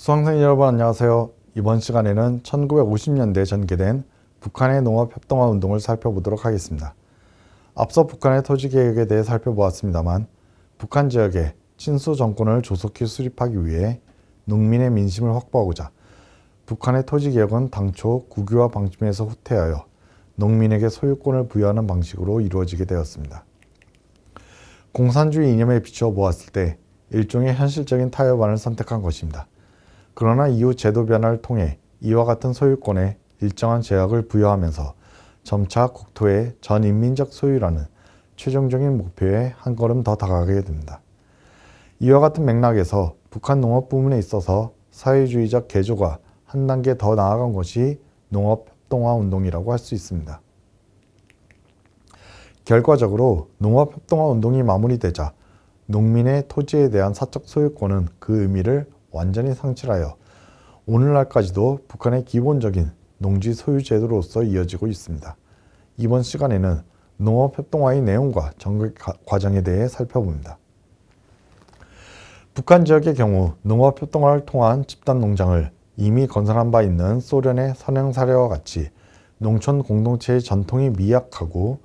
수강생 여러분 안녕하세요. 이번 시간에는 1950년대에 전개된 북한의 농업협동화 운동을 살펴보도록 하겠습니다. 앞서 북한의 토지개혁에 대해 살펴보았습니다만 북한 지역에 친수 정권을 조속히 수립하기 위해 농민의 민심을 확보하고자 북한의 토지개혁은 당초 국유화 방침에서 후퇴하여 농민에게 소유권을 부여하는 방식으로 이루어지게 되었습니다. 공산주의 이념에 비추어 보았을 때 일종의 현실적인 타협안을 선택한 것입니다. 그러나 이후 제도 변화를 통해 이와 같은 소유권에 일정한 제약을 부여하면서 점차 국토의 전인민적 소유라는 최종적인 목표에 한 걸음 더 다가가게 됩니다. 이와 같은 맥락에서 북한 농업 부문에 있어서 사회주의적 개조가 한 단계 더 나아간 것이 농업협동화 운동이라고 할 수 있습니다. 결과적으로 농업협동화 운동이 마무리되자 농민의 토지에 대한 사적 소유권은 그 의미를 완전히 상실하여 오늘날까지도 북한의 기본적인 농지 소유 제도로서 이어지고 있습니다. 이번 시간에는 농업협동화의 내용과 전개 과정에 대해 살펴봅니다. 북한 지역의 경우 농업협동화를 통한 집단 농장을 이미 건설한 바 있는 소련의 선행 사례와 같이 농촌 공동체의 전통이 미약하고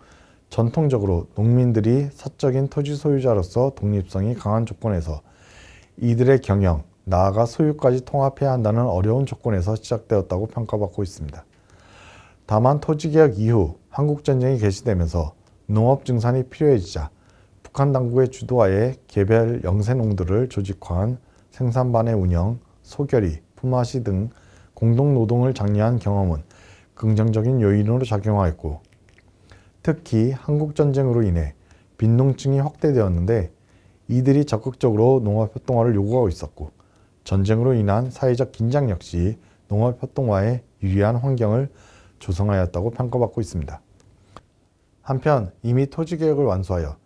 전통적으로 농민들이 사적인 토지 소유자로서 독립성이 강한 조건에서 이들의 경영, 나아가 소유까지 통합해야 한다는 어려운 조건에서 시작되었다고 평가받고 있습니다. 다만 토지개혁 이후 한국전쟁이 개시되면서 농업 증산이 필요해지자 북한 당국의 주도하에 개별 영세농들을 조직화한 생산반의 운영, 소결이, 품앗이 등 공동노동을 장려한 경험은 긍정적인 요인으로 작용하였고 특히 한국전쟁으로 인해 빈농층이 확대되었는데 이들이 적극적으로 농업협동화를 요구하고 있었고 전쟁으로 인한 사회적 긴장 역시 농업협동화에 유리한 환경을 조성하였다고 평가받고 있습니다. 한편 이미 토지개혁을 완수하여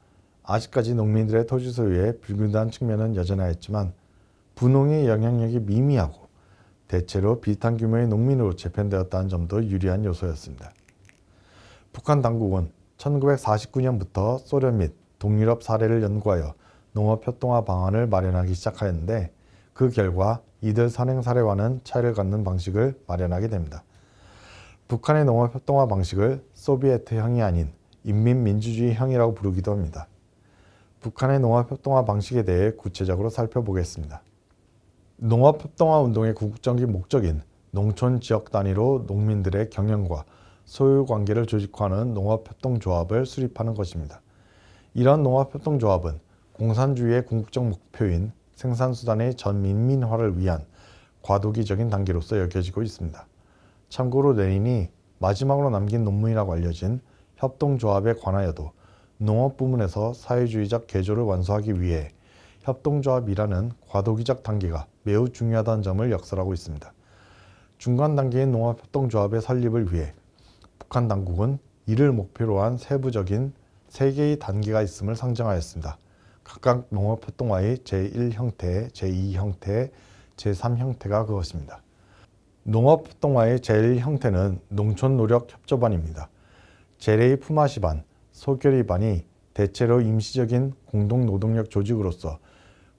아직까지 농민들의 토지 소유에 불균등한 측면은 여전하였지만 분농의 영향력이 미미하고 대체로 비슷한 규모의 농민으로 재편되었다는 점도 유리한 요소였습니다. 북한 당국은 1949년부터 소련 및 동유럽 사례를 연구하여 농업협동화 방안을 마련하기 시작하였는데 그 결과 이들 선행 사례와는 차이를 갖는 방식을 마련하게 됩니다. 북한의 농업협동화 방식을 소비에트형이 아닌 인민민주주의형이라고 부르기도 합니다. 북한의 농업협동화 방식에 대해 구체적으로 살펴보겠습니다. 농업협동화 운동의 궁극적인 목적인 농촌 지역 단위로 농민들의 경영과 소유관계를 조직화하는 농업협동조합을 수립하는 것입니다. 이런 농업협동조합은 공산주의의 궁극적 목표인 생산수단의 전민민화를 위한 과도기적인 단계로서 여겨지고 있습니다. 참고로 레닌이 마지막으로 남긴 논문이라고 알려진 협동조합에 관하여도 농업 부문에서 사회주의적 개조를 완수하기 위해 협동조합이라는 과도기적 단계가 매우 중요하다는 점을 역설하고 있습니다. 중간 단계인 농업협동조합의 설립을 위해 북한 당국은 이를 목표로 한 세부적인 3개의 단계가 있음을 상정하였습니다. 각각 농업협동화의 제1형태, 제2형태, 제3형태가 그것입니다. 농업협동화의 제1형태는 농촌노력협조반입니다. 재래의 품앗이반, 소결의반이 대체로 임시적인 공동노동력 조직으로서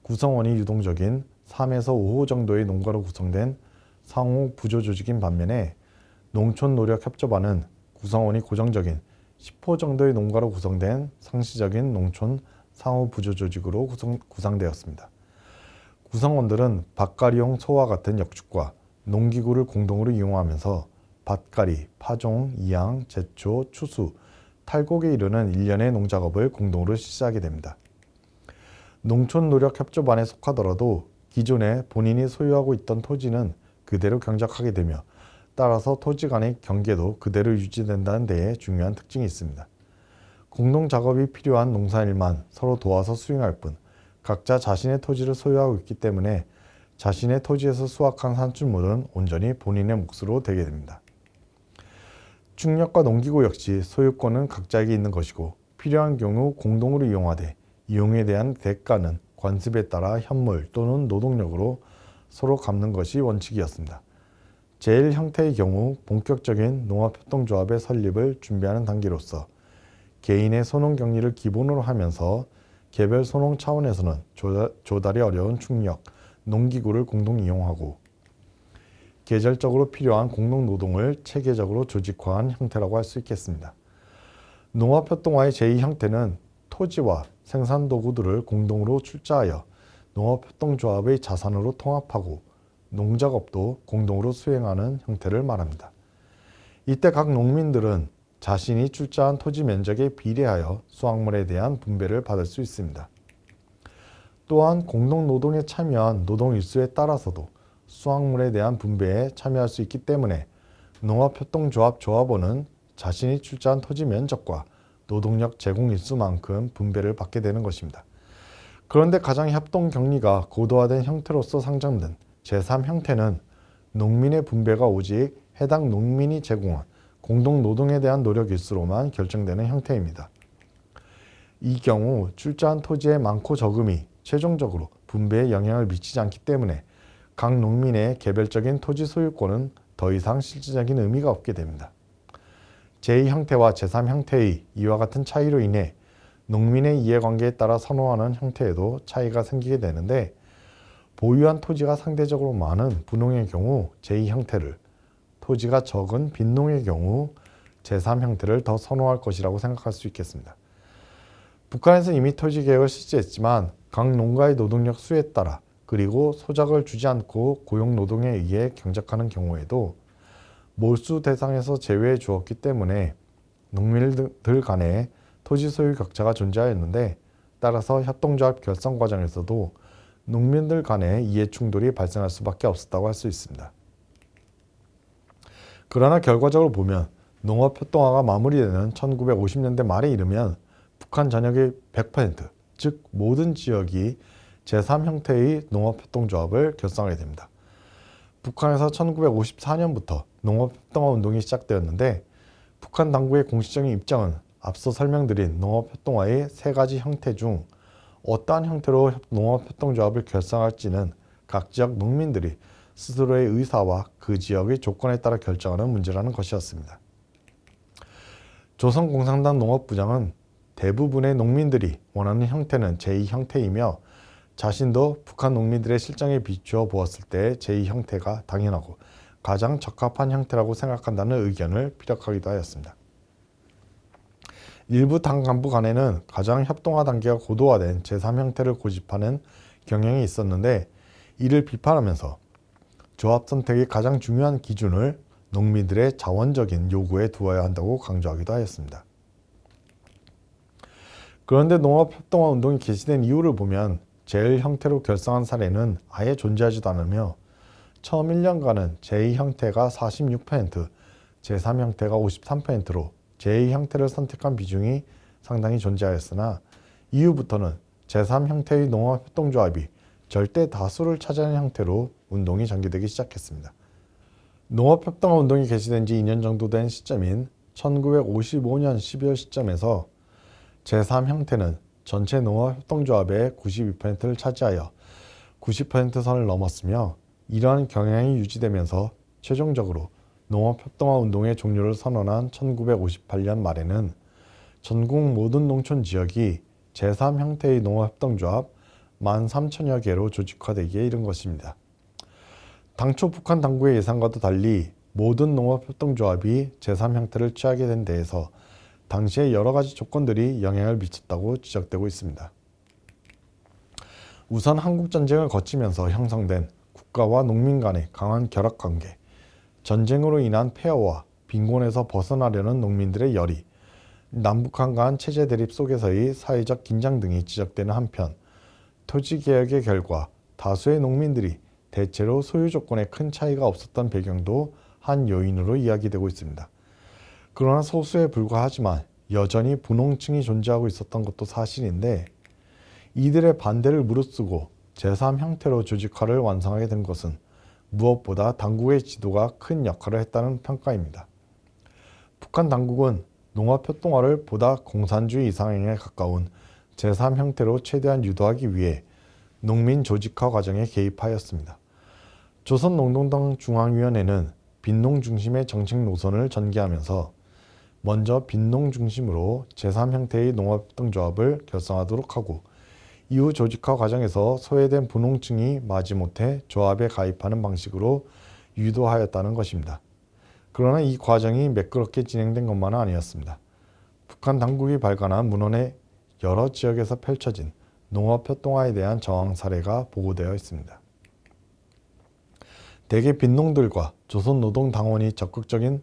구성원이 유동적인 3에서 5호 정도의 농가로 구성된 상호 부조 조직인 반면에 농촌노력협조반은 구성원이 고정적인 10호 정도의 농가로 구성된 상시적인 농촌 상호 부조 조직으로 구성되었습니다. 구성원들은 밭갈이용 소와 같은 역축과 농기구를 공동으로 이용하면서 밭갈이, 파종, 이양, 제초, 추수, 탈곡에 이르는 일련의 농작업을 공동으로 실시하게 됩니다. 농촌노력협조반에 속하더라도 기존에 본인이 소유하고 있던 토지는 그대로 경작하게 되며 따라서 토지 간의 경계도 그대로 유지된다는 데에 중요한 특징이 있습니다. 공동작업이 필요한 농사일만 서로 도와서 수행할 뿐 각자 자신의 토지를 소유하고 있기 때문에 자신의 토지에서 수확한 산출물은 온전히 본인의 몫으로 되게 됩니다. 축력과 농기구 역시 소유권은 각자에게 있는 것이고 필요한 경우 공동으로 이용하되 이용에 대한 대가는 관습에 따라 현물 또는 노동력으로 서로 갚는 것이 원칙이었습니다. 제1형태의 경우 본격적인 농업협동조합의 설립을 준비하는 단계로서 개인의 소농 격리를 기본으로 하면서 개별 소농 차원에서는 조달이 어려운 축력, 농기구를 공동 이용하고 계절적으로 필요한 공동노동을 체계적으로 조직화한 형태라고 할 수 있겠습니다. 농업협동화의 제2형태는 토지와 생산도구들을 공동으로 출자하여 농업협동조합의 자산으로 통합하고 농작업도 공동으로 수행하는 형태를 말합니다. 이때 각 농민들은 자신이 출자한 토지 면적에 비례하여 수확물에 대한 분배를 받을 수 있습니다. 또한 공동노동에 참여한 노동일수에 따라서도 수확물에 대한 분배에 참여할 수 있기 때문에 농업협동조합 조합원은 자신이 출자한 토지 면적과 노동력 제공일수만큼 분배를 받게 되는 것입니다. 그런데 가장 협동격리가 고도화된 형태로서 상정된 제3형태는 농민의 분배가 오직 해당 농민이 제공한 공동노동에 대한 노력일수로만 결정되는 형태입니다. 이 경우 출자한 토지의 많고 적음이 최종적으로 분배에 영향을 미치지 않기 때문에 각 농민의 개별적인 토지 소유권은 더 이상 실질적인 의미가 없게 됩니다. 제2형태와 제3형태의 이와 같은 차이로 인해 농민의 이해관계에 따라 선호하는 형태에도 차이가 생기게 되는데, 보유한 토지가 상대적으로 많은 분농의 경우 제2형태를, 토지가 적은 빈농의 경우 제3형태를 더 선호할 것이라고 생각할 수 있겠습니다. 북한에서 이미 토지개혁을 실시했지만 각 농가의 노동력 수에 따라 그리고 소작을 주지 않고 고용노동에 의해 경작하는 경우에도 몰수 대상에서 제외해 주었기 때문에 농민들 간에 토지 소유 격차가 존재하였는데, 따라서 협동조합 결성 과정에서도 농민들 간의 이해 충돌이 발생할 수밖에 없었다고 할 수 있습니다. 그러나 결과적으로 보면 농업협동화가 마무리되는 1950년대 말에 이르면 북한 전역의 100%, 즉 모든 지역이 제3형태의 농업협동조합을 결성하게 됩니다. 북한에서 1954년부터 농업협동화 운동이 시작되었는데, 북한 당국의 공식적인 입장은 앞서 설명드린 농업협동화의 세 가지 형태 중 어떠한 형태로 농업협동조합을 결성할지는 각 지역 농민들이 스스로의 의사와 그 지역의 조건에 따라 결정하는 문제라는 것이었습니다. 조선공산당 농업부장은 대부분의 농민들이 원하는 형태는 제2형태이며 자신도 북한 농민들의 실정에 비추어 보았을 때 제2형태가 당연하고 가장 적합한 형태라고 생각한다는 의견을 피력하기도 하였습니다. 일부 당 간부 간에는 가장 협동화 단계가 고도화된 제3형태를 고집하는 경향이 있었는데, 이를 비판하면서 조합 선택의 가장 중요한 기준을 농민들의 자원적인 요구에 두어야 한다고 강조하기도 하였습니다. 그런데 농업협동화 운동이 개시된 이유를 보면 제1형태로 결성한 사례는 아예 존재하지도 않으며, 처음 1년간은 제2형태가 46%, 제3형태가 53%로 제2형태를 선택한 비중이 상당히 존재하였으나, 이후부터는 제3형태의 농업협동조합이 절대 다수를 차지하는 형태로 운동이 전개되기 시작했습니다. 농업협동화 운동이 개시된 지 2년 정도 된 시점인 1955년 12월 시점에서 제3형태는 전체 농업협동조합의 92%를 차지하여 90% 선을 넘었으며, 이러한 경향이 유지되면서 최종적으로 농업협동화 운동의 종료를 선언한 1958년 말에는 전국 모든 농촌 지역이 제3형태의 농업협동조합 13,000여 개로 조직화되기에 이른 것입니다. 당초 북한 당국의 예상과도 달리 모든 농업협동조합이 제3형태를 취하게 된 데에서 당시의 여러 가지 조건들이 영향을 미쳤다고 지적되고 있습니다. 우선 한국전쟁을 거치면서 형성된 국가와 농민 간의 강한 결합관계, 전쟁으로 인한 폐허와 빈곤에서 벗어나려는 농민들의 열의, 남북한 간 체제 대립 속에서의 사회적 긴장 등이 지적되는 한편, 토지개혁의 결과 다수의 농민들이 대체로 소유 조건에 큰 차이가 없었던 배경도 한 요인으로 이야기되고 있습니다. 그러나 소수에 불과하지만 여전히 분홍층이 존재하고 있었던 것도 사실인데, 이들의 반대를 무릅쓰고 제3형태로 조직화를 완성하게 된 것은 무엇보다 당국의 지도가 큰 역할을 했다는 평가입니다. 북한 당국은 농업협동화를 보다 공산주의 이상향에 가까운 제3형태로 최대한 유도하기 위해 농민 조직화 과정에 개입하였습니다. 조선농동당 중앙위원회는 빈농 중심의 정책 노선을 전개하면서 먼저 빈농 중심으로 제3형태의 농업협동조합을 결성하도록 하고, 이후 조직화 과정에서 소외된 분홍층이 마지못해 조합에 가입하는 방식으로 유도하였다는 것입니다. 그러나 이 과정이 매끄럽게 진행된 것만은 아니었습니다. 북한 당국이 발간한 문헌에 여러 지역에서 펼쳐진 농업 협동화에 대한 저항 사례가 보고되어 있습니다. 대개 빈농들과 조선노동당원이 적극적인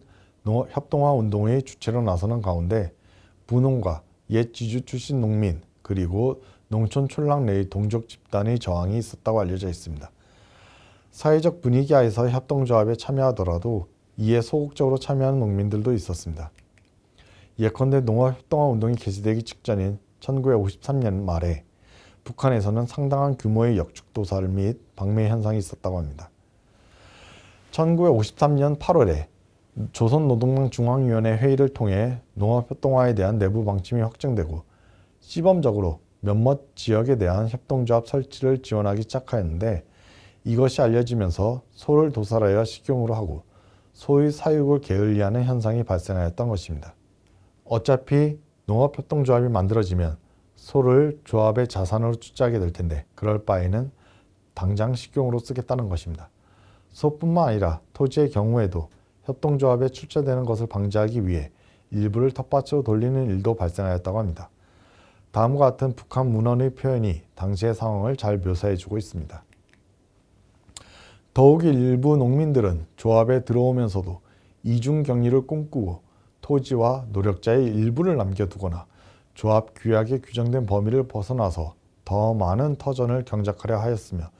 협동화 운동의 주체로 나서는 가운데 분홍과 옛 지주 출신 농민 그리고 농촌 촌락 내의 동족 집단의 저항이 있었다고 알려져 있습니다. 사회적 분위기 하에서 협동조합에 참여하더라도 이에 소극적으로 참여하는 농민들도 있었습니다. 예컨대 농업협동화 운동이 개시되기 직전인 1953년 말에 북한에서는 상당한 규모의 역축도살 및 방매 현상이 있었다고 합니다. 1953년 8월에 조선노동당 중앙위원회 회의를 통해 농업협동화에 대한 내부 방침이 확정되고 시범적으로 몇몇 지역에 대한 협동조합 설치를 지원하기 시작하였는데 이것이 알려지면서 소를 도살하여 식용으로 하고 소의 사육을 게을리하는 현상이 발생하였던 것입니다. 어차피 농업협동조합이 만들어지면 소를 조합의 자산으로 투자하게 될 텐데 그럴 바에는 당장 식용으로 쓰겠다는 것입니다. 소뿐만 아니라 토지의 경우에도 협동조합에 출처되는 것을 방지하기 위해 일부를 텃밭으로 돌리는 일도 발생하였다고 합니다. 다음과 같은 북한 문헌의 표현이 당시의 상황을 잘 묘사해주고 있습니다. 더욱이 일부 농민들은 조합에 들어오면서도 이중격리를 꿈꾸고 토지와 노력자의 일부를 남겨두거나 조합 규약에 규정된 범위를 벗어나서 더 많은 터전을 경작하려 하였으며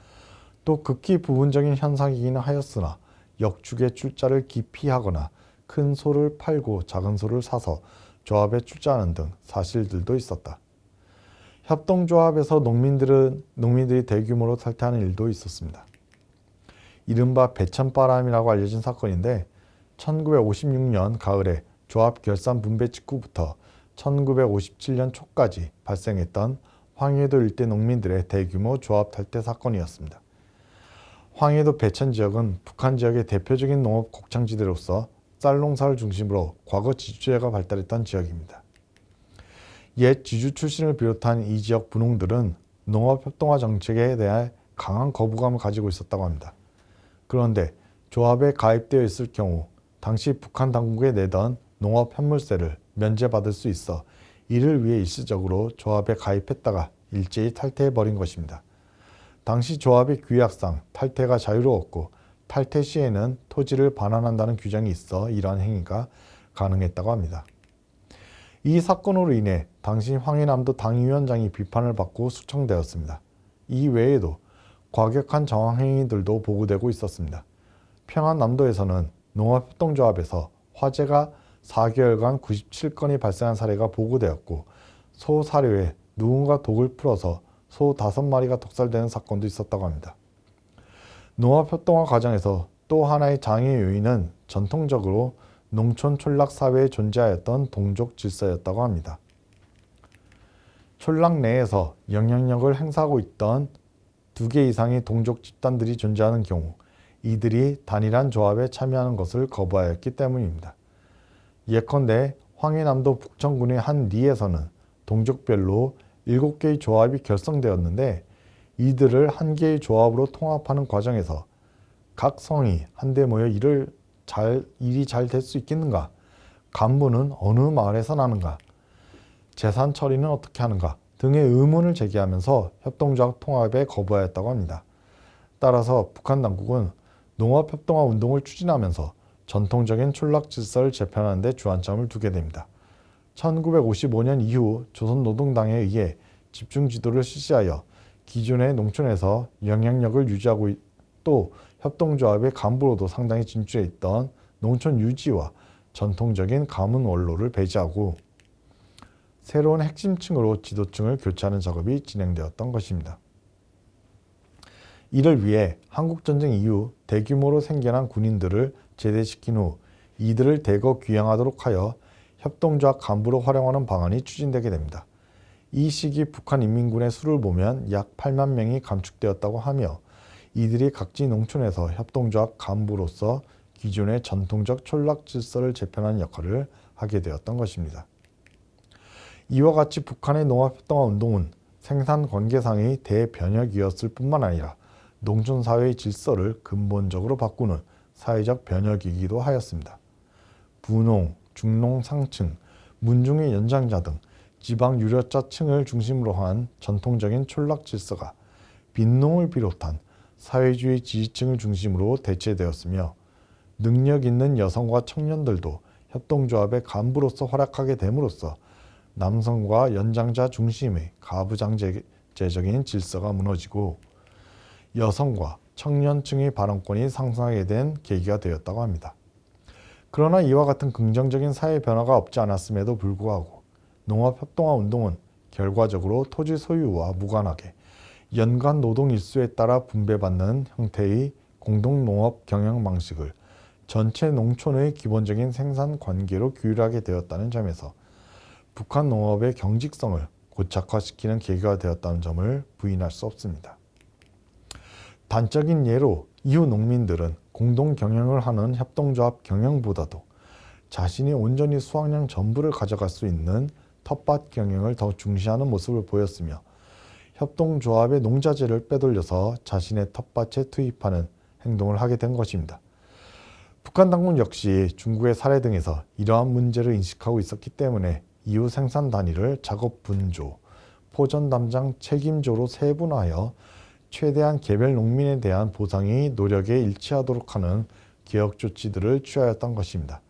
또 극히 부분적인 현상이기는 하였으나 역축의 출자를 기피하거나 큰 소를 팔고 작은 소를 사서 조합에 출자하는 등 사실들도 있었다. 협동조합에서 농민들이 대규모로 탈퇴하는 일도 있었습니다. 이른바 배천바람이라고 알려진 사건인데 1956년 가을에 조합 결산 분배 직후부터 1957년 초까지 발생했던 황해도 일대 농민들의 대규모 조합 탈퇴 사건이었습니다. 황해도 배천 지역은 북한 지역의 대표적인 농업 곡창지대로서 쌀 농사를 중심으로 과거 지주제가 발달했던 지역입니다. 옛 지주 출신을 비롯한 이 지역 분홍들은 농업협동화 정책에 대해 강한 거부감을 가지고 있었다고 합니다. 그런데 조합에 가입되어 있을 경우 당시 북한 당국에 내던 농업 현물세를 면제받을 수 있어 이를 위해 일시적으로 조합에 가입했다가 일제히 탈퇴해버린 것입니다. 당시 조합의 규약상 탈퇴가 자유로웠고 탈퇴 시에는 토지를 반환한다는 규정이 있어 이러한 행위가 가능했다고 합니다. 이 사건으로 인해 당시 황해남도 당위원장이 비판을 받고 숙청되었습니다. 이 외에도 과격한 저항 행위들도 보고되고 있었습니다. 평안남도에서는 농업협동조합에서 화재가 4개월간 97건이 발생한 사례가 보고되었고 소 사료에 누군가 독을 풀어서 소 5마리가 독살되는 사건도 있었다고 합니다. 농업협동화 과정에서 또 하나의 장애 요인은 전통적으로 농촌 촌락 사회에 존재하였던 동족 질서였다고 합니다. 촌락 내에서 영향력을 행사하고 있던 2개 이상의 동족 집단들이 존재하는 경우 이들이 단일한 조합에 참여하는 것을 거부하였기 때문입니다. 예컨대 황해남도 북천군의 한 리에서는 동족별로 7개의 조합이 결성되었는데 이들을 한 개의 조합으로 통합하는 과정에서 각 성이 한데 모여 일이 잘 될 수 있겠는가? 간부는 어느 마을에서 나는가? 재산 처리는 어떻게 하는가? 등의 의문을 제기하면서 협동조합 통합에 거부하였다고 합니다. 따라서 북한 당국은 농업협동화 운동을 추진하면서 전통적인 촌락 질서를 재편하는 데 주안점을 두게 됩니다. 1955년 이후 조선노동당에 의해 집중지도를 실시하여 기존의 농촌에서 영향력을 유지하고 또 협동조합의 간부로도 상당히 진출해 있던 농촌 유지와 전통적인 가문 원로를 배제하고 새로운 핵심층으로 지도층을 교체하는 작업이 진행되었던 것입니다. 이를 위해 한국전쟁 이후 대규모로 생겨난 군인들을 제대시킨 후 이들을 대거 귀양하도록 하여 협동조합 간부로 활용하는 방안이 추진되게 됩니다. 이 시기 북한 인민군의 수를 보면 약 8만 명이 감축되었다고 하며 이들이 각지 농촌에서 협동조합 간부로서 기존의 전통적 촌락 질서를 재편하는 역할을 하게 되었던 것입니다. 이와 같이 북한의 농업협동화 운동은 생산 관계상의 대변혁이었을 뿐만 아니라 농촌사회의 질서를 근본적으로 바꾸는 사회적 변혁이기도 하였습니다. 부농, 중농 상층, 문중의 연장자 등 지방 유력자층을 중심으로 한 전통적인 촌락 질서가 빈농을 비롯한 사회주의 지지층을 중심으로 대체되었으며 능력 있는 여성과 청년들도 협동조합의 간부로서 활약하게 됨으로써 남성과 연장자 중심의 가부장제적인 질서가 무너지고 여성과 청년층의 발언권이 상승하게 된 계기가 되었다고 합니다. 그러나 이와 같은 긍정적인 사회 변화가 없지 않았음에도 불구하고 농업협동화 운동은 결과적으로 토지 소유와 무관하게 연간 노동 일수에 따라 분배받는 형태의 공동농업 경영 방식을 전체 농촌의 기본적인 생산 관계로 규율하게 되었다는 점에서 북한 농업의 경직성을 고착화시키는 계기가 되었다는 점을 부인할 수 없습니다. 단적인 예로 이후 농민들은 공동 경영을 하는 협동조합 경영보다도 자신이 온전히 수확량 전부를 가져갈 수 있는 텃밭 경영을 더 중시하는 모습을 보였으며 협동조합의 농자재를 빼돌려서 자신의 텃밭에 투입하는 행동을 하게 된 것입니다. 북한 당국 역시 중국의 사례 등에서 이러한 문제를 인식하고 있었기 때문에 이후 생산 단위를 작업 분조, 포전 담장 책임조로 세분화하여 최대한 개별 농민에 대한 보상이 노력에 일치하도록 하는 개혁 조치들을 취하였던 것입니다.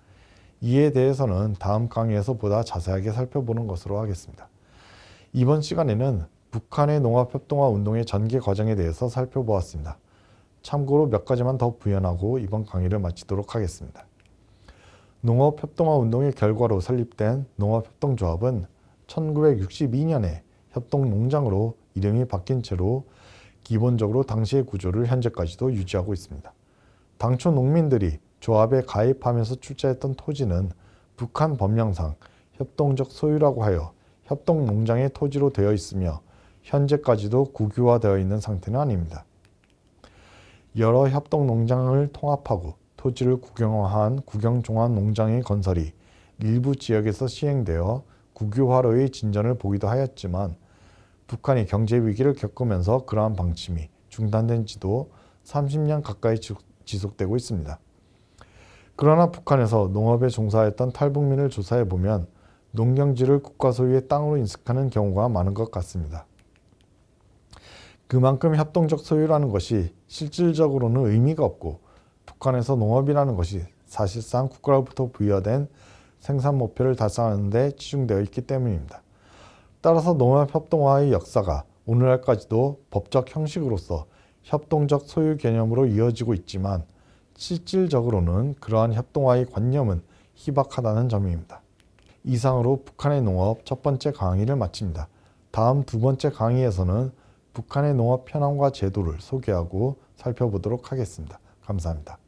이에 대해서는 다음 강의에서 보다 자세하게 살펴보는 것으로 하겠습니다. 이번 시간에는 북한의 농업협동화 운동의 전개 과정에 대해서 살펴보았습니다. 참고로 몇 가지만 더 부연하고 이번 강의를 마치도록 하겠습니다. 농업협동화 운동의 결과로 설립된 농업협동조합은 1962년에 협동농장으로 이름이 바뀐 채로 기본적으로 당시의 구조를 현재까지도 유지하고 있습니다. 당초 농민들이 조합에 가입하면서 출자했던 토지는 북한 법령상 협동적 소유라고 하여 협동농장의 토지로 되어 있으며 현재까지도 국유화되어 있는 상태는 아닙니다. 여러 협동농장을 통합하고 토지를 국영화한 국영종합농장의 건설이 일부 지역에서 시행되어 국유화로의 진전을 보기도 하였지만 북한이 경제위기를 겪으면서 그러한 방침이 중단된 지도 30년 가까이 지속되고 있습니다. 그러나 북한에서 농업에 종사했던 탈북민을 조사해보면 농경지를 국가 소유의 땅으로 인식하는 경우가 많은 것 같습니다. 그만큼 협동적 소유라는 것이 실질적으로는 의미가 없고 북한에서 농업이라는 것이 사실상 국가로부터 부여된 생산 목표를 달성하는 데 치중되어 있기 때문입니다. 따라서 농업협동화의 역사가 오늘날까지도 법적 형식으로서 협동적 소유 개념으로 이어지고 있지만 실질적으로는 그러한 협동화의 관념은 희박하다는 점입니다. 이상으로 북한의 농업 첫 번째 강의를 마칩니다. 다음 두 번째 강의에서는 북한의 농업 현황과 제도를 소개하고 살펴보도록 하겠습니다. 감사합니다.